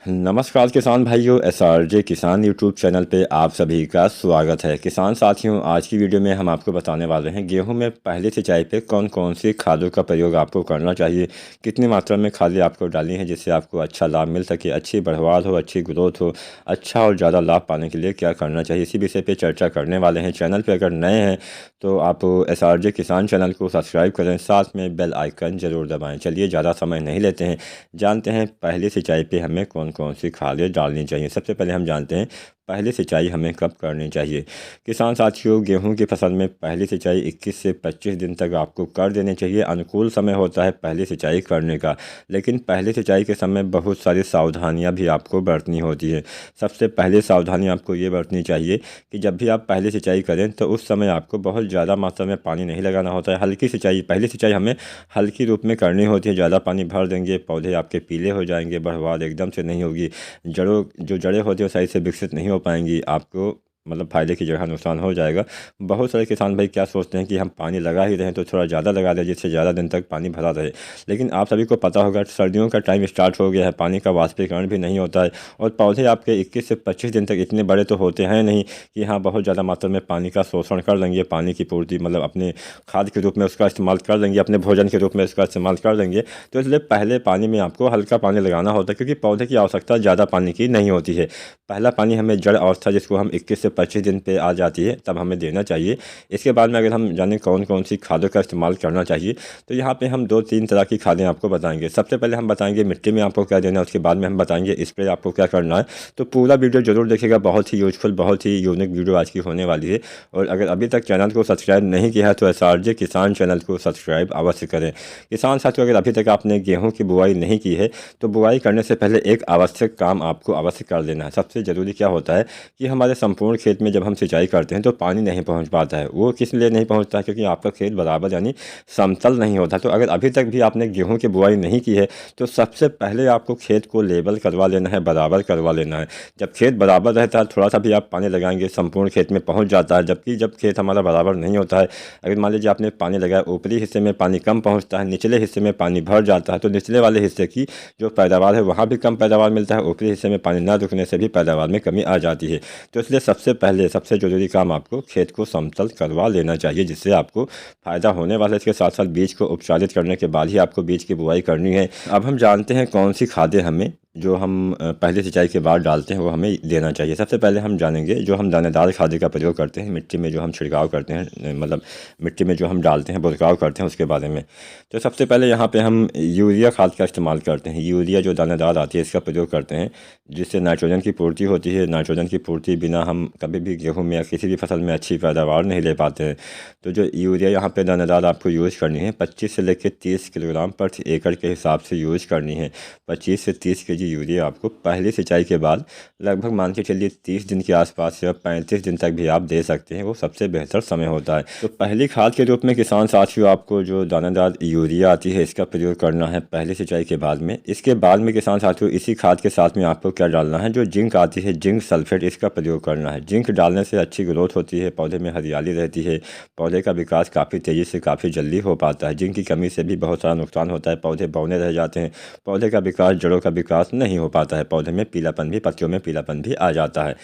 नमस्कार किसान भाइयों, एसआरजे किसान यूट्यूब चैनल पे आप सभी का स्वागत है। किसान साथियों, आज की वीडियो में हम आपको बताने वाले हैं गेहूं में पहली सिंचाई पे कौन कौन सी खादों का प्रयोग आपको करना चाहिए, कितनी मात्रा में खादें आपको डालनी है जिससे आपको अच्छा लाभ मिल सके, अच्छी बढ़वार हो, अच्छी ग्रोथ हो, अच्छा और ज़्यादा लाभ पाने के लिए क्या करना चाहिए, इसी विषय पर चर्चा करने वाले हैं। चैनल पर अगर नए हैं तो आप एसआरजे किसान चैनल को सब्सक्राइब करें, साथ में बेल आइकन ज़रूर दबाएँ। चलिए ज़्यादा समय नहीं लेते हैं, जानते हैं पहली सिंचाई पे हमें कौन कौन सी खादें डालनी चाहिए। सबसे पहले हम जानते हैं पहली सिंचाई हमें कब करनी चाहिए। किसान साथियों, गेहूं की फसल में पहली सिंचाई 21 से 25 दिन तक आपको कर देनी चाहिए। अनुकूल समय होता है पहली सिंचाई करने का, लेकिन पहली सिंचाई के समय बहुत सारी सावधानियां भी आपको बरतनी होती है। सबसे पहले सावधानी आपको ये बरतनी चाहिए कि जब भी आप पहली सिंचाई करें तो उस समय आपको बहुत ज़्यादा मात्रा में पानी नहीं लगाना होता है। हल्की सिंचाई, पहली सिंचाई हमें हल्की रूप में करनी होती है। ज़्यादा पानी भर देंगे पौधे आपके पीले हो जाएंगे, बढ़वार एकदम से नहीं होगी, जो जड़ें होती है वो सही से विकसित नहीं हो पाएंगी, आपको मतलब फ़ायदे की जगह नुकसान हो जाएगा। बहुत सारे किसान भाई क्या सोचते हैं कि हम पानी लगा ही रहे हैं तो थोड़ा ज़्यादा लगा दें जिससे ज़्यादा दिन तक पानी भरा रहे, लेकिन आप सभी को पता होगा सर्दियों का टाइम स्टार्ट हो गया है, पानी का वाष्पीकरण भी नहीं होता है और पौधे आपके 21 से 25 दिन तक इतने बड़े तो होते हैं नहीं कि हाँ बहुत ज़्यादा मात्रा में पानी का शोषण कर लेंगे, पानी की पूर्ति मतलब अपने खाद के रूप में उसका इस्तेमाल कर लेंगे, अपने भोजन के रूप में उसका इस्तेमाल कर लेंगे। तो इसलिए पहले पानी में आपको हल्का पानी लगाना होता है, क्योंकि पौधे की आवश्यकता ज़्यादा पानी की नहीं होती है। पहला पानी हमें जड़ अवस्था जिसको हम 21 से 25 दिन पे आ जाती है तब हमें देना चाहिए। इसके बाद में अगर हम जानें कौन कौन सी खादों का इस्तेमाल करना चाहिए तो यहाँ पे हम 2-3 तरह की खादें आपको बताएंगे। सबसे पहले हम बताएंगे मिट्टी में आपको क्या देना है, उसके बाद में हम बताएंगे स्प्रे आपको क्या करना है। तो पूरा वीडियो जरूर देखिएगा, बहुत ही यूजफुल, बहुत ही यूनिक वीडियो आज की होने वाली है। और अगर अभी तक चैनल को सब्सक्राइब नहीं किया है तो एसआरजे किसान चैनल को सब्सक्राइब अवश्य करें। किसान साथियों, अगर अभी तक आपने गेहूँ की बुआई नहीं की है तो बुआई करने से पहले एक आवश्यक काम आपको अवश्य कर लेना है। सबसे ज़रूरी क्या होता है कि हमारे संपूर्ण खेत में जब हम सिंचाई करते हैं तो पानी नहीं पहुंच पाता है। वो किस लिए नहीं पहुंचता है? क्योंकि आपका खेत बराबर यानी समतल नहीं होता। तो अगर अभी तक भी आपने गेहूं की बुआई नहीं की है तो सबसे पहले आपको खेत को लेवल करवा लेना है, बराबर करवा लेना है। जब खेत बराबर रहता है थोड़ा सा भी आप पानी लगाएंगे संपूर्ण खेत में पहुँच जाता है, जबकि जब खेत हमारा बराबर नहीं होता है, अगर मान लीजिए आपने पानी लगाया, ऊपरी हिस्से में पानी कम पहुँचता है, निचले हिस्से में पानी भर जाता है, तो निचले वाले हिस्से की जो पैदावार है वहाँ भी कम पैदावार मिलता है, ऊपरी हिस्से में पानी न रुकने से भी पैदावार में कमी आ जाती है। तो इसलिए सबसे पहले सबसे ज़रूरी काम आपको खेत को समतल करवा लेना चाहिए, जिससे आपको फ़ायदा होने वाला है। इसके साथ साथ बीज को उपचारित करने के बाद ही आपको बीज की बुआई करनी है। अब हम जानते हैं कौन सी खादें हमें जो हम पहले सिंचाई के बाद डालते हैं वो हमें देना चाहिए। सबसे पहले हम जानेंगे जो हम दानेदार खाद का प्रयोग करते हैं, मिट्टी में जो हम छिड़काव करते हैं, मतलब मिट्टी में जो हम डालते हैं, बुरकाव करते हैं, उसके बारे में। तो सबसे पहले यहाँ पे हम यूरिया खाद का इस्तेमाल करते हैं। यूरिया जो दानेदार आती है इसका प्रयोग करते हैं, जिससे नाइट्रोजन की पूर्ति होती है। नाइट्रोजन की पूर्ति बिना हम कभी भी गेहूँ में या किसी भी फसल में अच्छी पैदावार नहीं ले पाते हैं। तो जो यूरिया यहाँ पे दानेदार आपको यूज़ करनी है 25 से लेकर 30 किलोग्राम प्रति एकड़ के हिसाब से यूज़ करनी है। 25 से 30 केजी यूरिया आपको पहली सिंचाई के बाद लगभग मान के चलिए 30 दिन के आसपास या 35 दिन तक भी आप दे सकते हैं, वो सबसे बेहतर समय होता है। तो पहली खाद के रूप में किसान साथियों आपको जो दानेदार यूरिया आती है इसका प्रयोग करना है पहली सिंचाई के बाद में। इसके बाद में किसान साथियों इसी खाद के साथ में आपको क्या डालना है, जो जिंक आती है, जिंक सल्फेट, इसका प्रयोग करना है। जिंक डालने से अच्छी ग्रोथ होती है, पौधे में हरियाली रहती है, पौधे का विकास काफ़ी तेज़ी से काफ़ी जल्दी हो पाता है। जिंक की कमी से भी बहुत सारा नुकसान होता है, पौधे बौने रह जाते हैं, पौधे का विकास, जड़ों का विकास नहीं हो पाता है, पौधे में पीलापन भी, पत्तियों में पीलापन भी आ जाता है।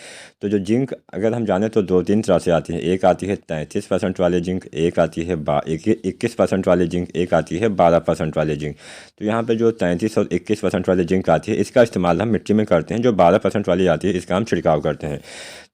तो जो जिंक अगर हम जाने तो 2-3 तरह से आती है। एक आती है 33% वाली जिंक, एक आती है 21% वाली जिंक, एक आती है 12% वाली जिंक। तो यहाँ पे जो 33 और 21% वाली जिंक आती है इसका इस्तेमाल हम मिट्टी में करते हैं। जो 12% वाली आती है इसका हम छिड़काव करते हैं।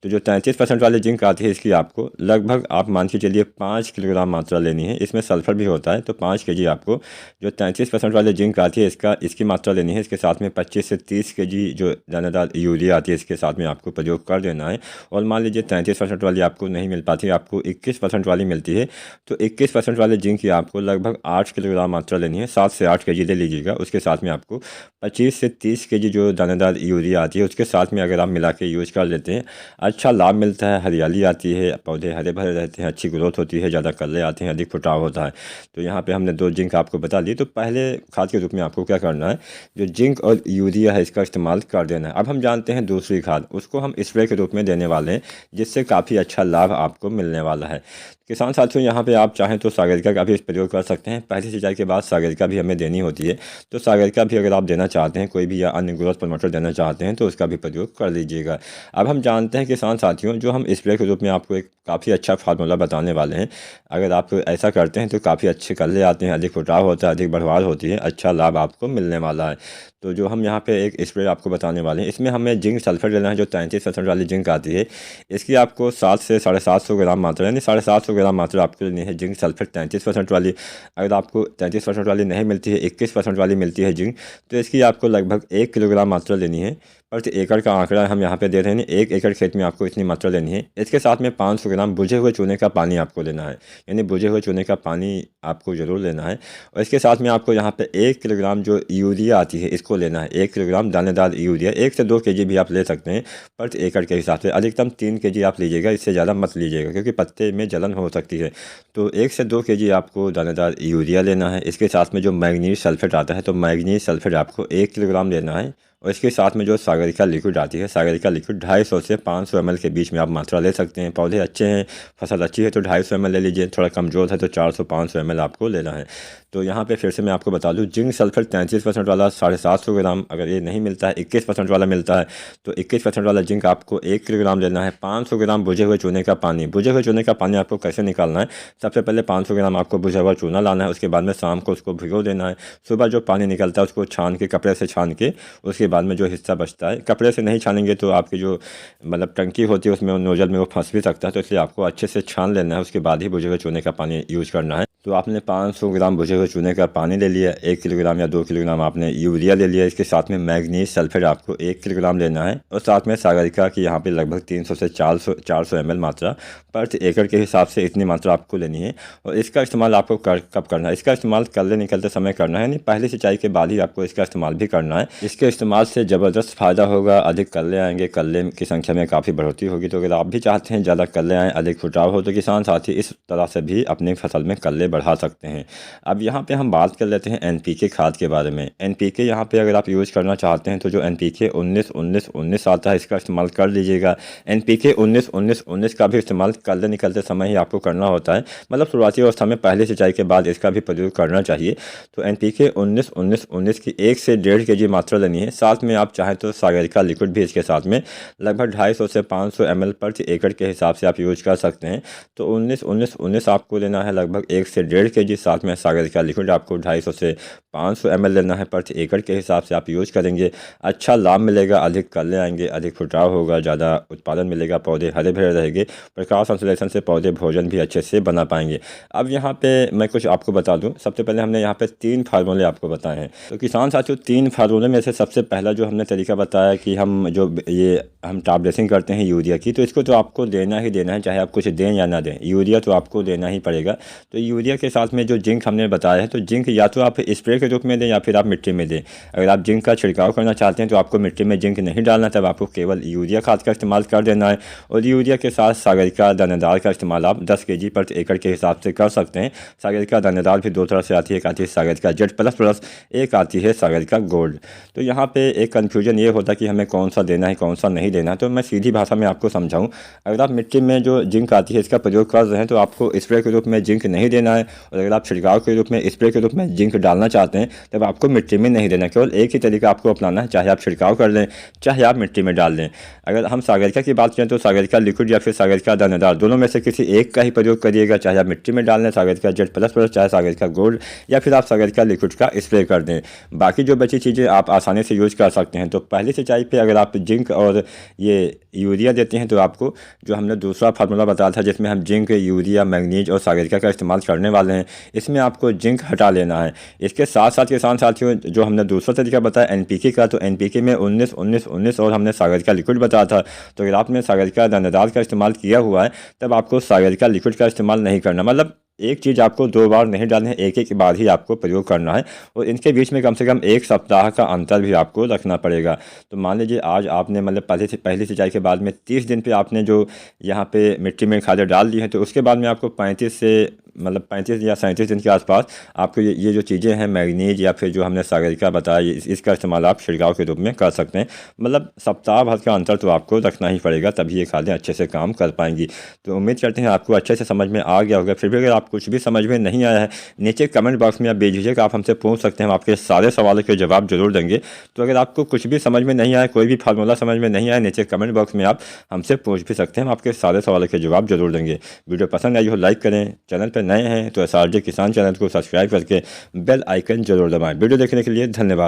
तो जो 33% वाली जिंक आती है इसकी आपको लगभग आप मान के चलिए 5 किलोग्राम मात्रा लेनी है। इसमें सल्फर भी होता है, तो 5 केजी आपको जो 33% वाली जिंक आती है इसकी मात्रा लेनी है। इसके साथ में 25 से 30 केजी जो दानेदार यूरिया आती है इसके साथ में आपको प्रयोग कर देना है। और मान लीजिए 33% वाली आपको नहीं मिल पाती, आपको 21% वाली मिलती है, तो 21% वाले जिंक की आपको लगभग 8 किलोग्राम मात्रा लेनी है। 7 से 8 केजी ले लीजिएगा। उसके साथ में आपको 25 से 30 केजी जो दानेदार यूरिया आती है उसके साथ में अगर आप मिला के यूज़ कर लेते हैं, अच्छा लाभ मिलता है, हरियाली आती है, पौधे हरे भरे रहते हैं, अच्छी ग्रोथ होती है, ज़्यादा कल्ले आते हैं, अधिक फुटाव होता है। तो यहाँ पे हमने 2 जिंक आपको बता दी। तो पहले खाद के रूप में आपको क्या करना है, जो जिंक और यूरिया है इसका इस्तेमाल कर देना है। अब हम जानते हैं दूसरी खाद, उसको हम स्प्रे के रूप में देने वाले हैं, जिससे काफ़ी अच्छा लाभ आपको मिलने वाला है। किसान साथियों, यहाँ पे आप चाहें तो सागरिका का भी प्रयोग कर सकते हैं। पहली सिंचाई के बाद सागरिका भी हमें देनी होती है, तो सागरिका भी अगर आप देना चाहते हैं, कोई भी या अन्य ग्रोथ प्रमोटर देना चाहते हैं, तो उसका भी प्रयोग कर लीजिएगा। अब हम जानते हैं किसान साथियों, जो हम स्प्रे के रूप में आपको एक काफ़ी अच्छा फार्मूला बताने वाले हैं। अगर आप ऐसा करते हैं तो काफ़ी अच्छे कल्ले आते हैं, अधिक फुटाव होता है, अधिक बढ़वार होती है, अच्छा लाभ आपको मिलने वाला है। तो जो हम यहाँ पे एक स्प्रे आपको बताने वाले हैं, इसमें हमें जिंक सल्फेट लेना है, जो 33% वाली जिंक आती है। इसकी आपको 7 से 750 ग्राम मात्रा, यानी 750 ग्राम मात्रा आपको लेनी है जिंक सल्फेट 33% वाली। अगर आपको 33% वाली नहीं मिलती है, 21% वाली मिलती है जिंक, तो इसकी आपको लगभग 1 किलोग्राम मात्रा लेनी है। प्रति एकड़ का आंकड़ा हम यहाँ पे दे रहे हैं, 1 एकड़ खेत में आपको इतनी मात्रा लेनी है। इसके साथ में 500 ग्राम बुझे हुए चूने का पानी आपको लेना है, यानी बुझे हुए चूने का पानी आपको ज़रूर लेना है। और इसके साथ में आपको यहाँ पे 1 किलोग्राम जो यूरिया आती है इसको लेना है। 1 किलोग्राम दानेदार यूरिया, 1 से 2 केजी भी आप ले सकते हैं प्रति एकड़ के हिसाब से। अधिकतम 3 केजी आप लीजिएगा, इससे ज़्यादा मत लीजिएगा, क्योंकि पत्ते में जलन हो सकती है। तो 1 से 2 केजी आपको दानेदार यूरिया लेना है। इसके साथ में जो मैग्नीज सल्फेट आता है, तो मैग्नीज सल्फेट आपको 1 किलोग्राम लेना है। और इसके साथ में जो सागरिका लिक्विड आती है, सागरिका लिक्विड 250 से 500 ml के बीच में आप मात्रा ले सकते हैं। पौधे अच्छे हैं, फसल अच्छी है तो 250 ml ले लीजिए, थोड़ा कमज़ोर है तो 400-500 ml आपको लेना है। तो यहाँ पे फिर से मैं आपको बता दूँ, जिंक सल्फेट 33% वाला 750 ग्राम, अगर ये नहीं मिलता है, 21% वाला मिलता है, तो 21% वाला जिंक आपको 1 किलोग्राम लेना है। 500 ग्राम बुझे हुए चूने का पानी, बुझे हुए चूने का पानी आपको कैसे निकालना है, सबसे पहले 500 ग्राम आपको बुझा हुआ चूना लाना है। उसके बाद में शाम को उसको भिगो देना है। सुबह जो पानी निकलता है उसको छान के, कपड़े से छान के, उसके बाद में जो हिस्सा बचता है, कपड़े से नहीं छानेंगे तो आपकी जो मतलब टंकी होती है उसमें नोजल में वो फंस भी सकता है, तो इसलिए आपको अच्छे से छान लेना है। उसके बाद ही बुझे हुए चूने का पानी यूज़ करना है। तो आपने 500 ग्राम बुझे हुए चूने का पानी ले लिया, 1 किलोग्राम या 2 किलोग्राम आपने यूरिया ले लिया। इसके साथ में मैग्नीज सल्फेट आपको 1 किलोग्राम लेना है, और साथ में सागरिका की यहाँ पे लगभग 300 से 400 ml मात्रा प्रति एकड़ के हिसाब से इतनी मात्रा आपको लेनी है। और इसका इस्तेमाल आपको कब करना है, इसका इस्तेमाल कल्ले निकलते समय करना है, यानी पहली सिंचाई के बाद ही आपको इसका इस्तेमाल भी करना है। इसके इस्तेमाल से ज़बरदस्त फ़ायदा होगा, अधिक कल्ले आएंगे, कल्ले की संख्या में काफ़ी बढ़ोतरी होगी। तो अगर आप भी चाहते हैं ज़्यादा कल्ले आएँ, अधिक फुटाव हो, तो किसान साथी इस तरह से भी अपनी फसल में कल्ले बढ़ा सकते हैं। अब यहाँ पे हम बात कर लेते हैं एनपीके खाद के बारे में। एनपीके यहाँ पे अगर आप यूज़ करना चाहते हैं तो जो एनपीके 19-19-19 आता है, इसका इस्तेमाल कर लीजिएगा। एनपीके 19-19-19 का भी इस्तेमाल कल्ले निकलते समय ही आपको करना होता है, मतलब शुरुआती अवस्था में पहली सिंचाई के बाद इसका भी प्रयोग करना चाहिए। तो एनपीके 19-19-19 की 1 से 1.5 केजी मात्रा लेनी है। साथ में आप चाहें तो सागरिका लिक्विड भी इसके साथ में लगभग 250 से 500 ml प्रति एकड़ के हिसाब से आप यूज कर सकते हैं। तो 19-19-19 आपको लेना है लगभग 1 से 1.5 केजी। साथ में सागरिका लिक्विड आपको 250 से 500 ml लेना है प्रति एकड़ के हिसाब से आप यूज करेंगे। अच्छा लाभ मिलेगा, अधिक कल्ले आएंगे, अधिक फुटाव होगा, ज़्यादा उत्पादन मिलेगा, पौधे हरे भरे रहेंगे, प्रकाश संश्लेषण से पौधे भोजन भी अच्छे से बना पाएंगे। अब यहाँ पे मैं कुछ आपको बता दूँ। सबसे पहले हमने यहाँ पे 3 फार्मूले आपको बताए हैं। तो किसान साथियों, 3 फार्मूले में से सबसे पहला जो हमने तरीका बताया कि हम जो ये हम टॉप ड्रेसिंग करते हैं यूरिया की, तो इसको तो आपको देना ही देना है, चाहे आप कुछ दें या ना दें, यूरिया तो आपको देना ही पड़ेगा। तो यूरिया के साथ में जो जिंक हमने बताया है, तो जिंक या तो आप स्प्रे के रूप में दें या फिर आप मिट्टी में दें। अगर आप जिंक का छिड़काव करना चाहते हैं तो आपको मिट्टी में जिंक नहीं डालना, तब आपको केवल यूरिया खाद का इस्तेमाल कर देना है। और यूरिया के साथ सागरिका दानेदार का इस्तेमाल आप 10 केजी प्रति एकड़ के हिसाब से कर सकते हैं। सागरिका दानेदार भी 2 तरह से आती है, एक आती है सागरिका Z++, एक आती है सागरिका गोल्ड। तो यहाँ पे एक कन्फ्यूजन ये होता है कि हमें कौन सा देना है, कौन सा नहीं देना है। तो मैं सीधी भाषा में आपको समझाऊँ, अगर आप मिट्टी में जो जिंक आती है इसका प्रयोग कर रहे हैं तो आपको स्प्रे के रूप में जिंक नहीं देना है। और अगर आप छिड़काव के रूप में, स्प्रे के रूप में जिंक डालना चाहते हैं, तब आपको मिट्टी में नहीं देना। केवल एक ही तरीका आपको अपनाना है, चाहे आप छिड़काव कर लें, चाहे आप मिट्टी में डाल दें। अगर हम सागरिका की बात करें तो सागरिका लिक्विड या फिर सागरिका दानेदार, दोनों में से किसी एक का ही प्रयोग करिएगा। चाहे आप मिट्टी में डाल दें सागरिका Z++, चाहे सागरिका गोल्ड, या फिर आप सागरिका लिक्विड का स्प्रे कर दें। बाकी जो बची चीज़ें आप आसानी से यूज कर सकते हैं। तो पहली सिंचाई पे अगर आप जिंक और ये यूरिया देते हैं तो आपको जो हमने दूसरा फार्मूला बताया था, जिसमें हम जिंक, यूरिया, मैग्नीज और सागरिका का इस्तेमाल करने वाले हैं, इसमें आपको जिंक हटा लेना है। इसके साथ साथ किसान साथियों, जो हमने दूसरा तरीका बताया एनपीके का, तो एनपीके में 19-19-19 और हमने सागरिका लिक्विड बताया था। तो अगर आपने सागरिका दानेदार का इस्तेमाल किया हुआ है, तब आपको सागरिका लिक्विड का इस्तेमाल नहीं करना। मतलब एक चीज़ आपको 2 बार नहीं डालनी है, एक बार ही आपको प्रयोग करना है और इनके बीच में कम से कम 1 सप्ताह का अंतर भी आपको रखना पड़ेगा। तो मान लीजिए आज आपने मतलब पहली सिंचाई के बाद में 30 दिन पे आपने जो यहाँ पे मिट्टी में खादें डाल दी हैं, तो उसके बाद में आपको 35 या 37 दिन के आसपास आपको ये जो चीज़ें हैं मैग्नीज या फिर जो हमने सागरिका बताया, इसका इस्तेमाल आप छिड़काव के रूप में कर सकते हैं। मतलब सप्ताह भर का अंतर तो आपको रखना ही पड़ेगा, तभी ये खादें अच्छे से काम कर पाएंगी। तो उम्मीद करते हैं आपको अच्छे से समझ में आ गया होगा। फिर भी अगर आप कुछ भी समझ में नहीं आया है, नीचे कमेंट बॉक्स में आप बेझिझक आप हमसे पूछ सकते हैं, हम आपके सारे सवालों के जवाब जरूर देंगे। तो अगर आपको कुछ भी समझ में नहीं आया, कोई भी फार्मूला समझ में नहीं आया, नीचे कमेंट बॉक्स में आप हमसे पूछ भी सकते हैं, हम आपके सारे सवालों के जवाब जरूर देंगे। वीडियो पसंद आई हो लाइक करें, चैनल पर नए हैं तो SRJ किसान चैनल को सब्सक्राइब करके बेल आइकन जरूर दबाएं। वीडियो देखने के लिए धन्यवाद।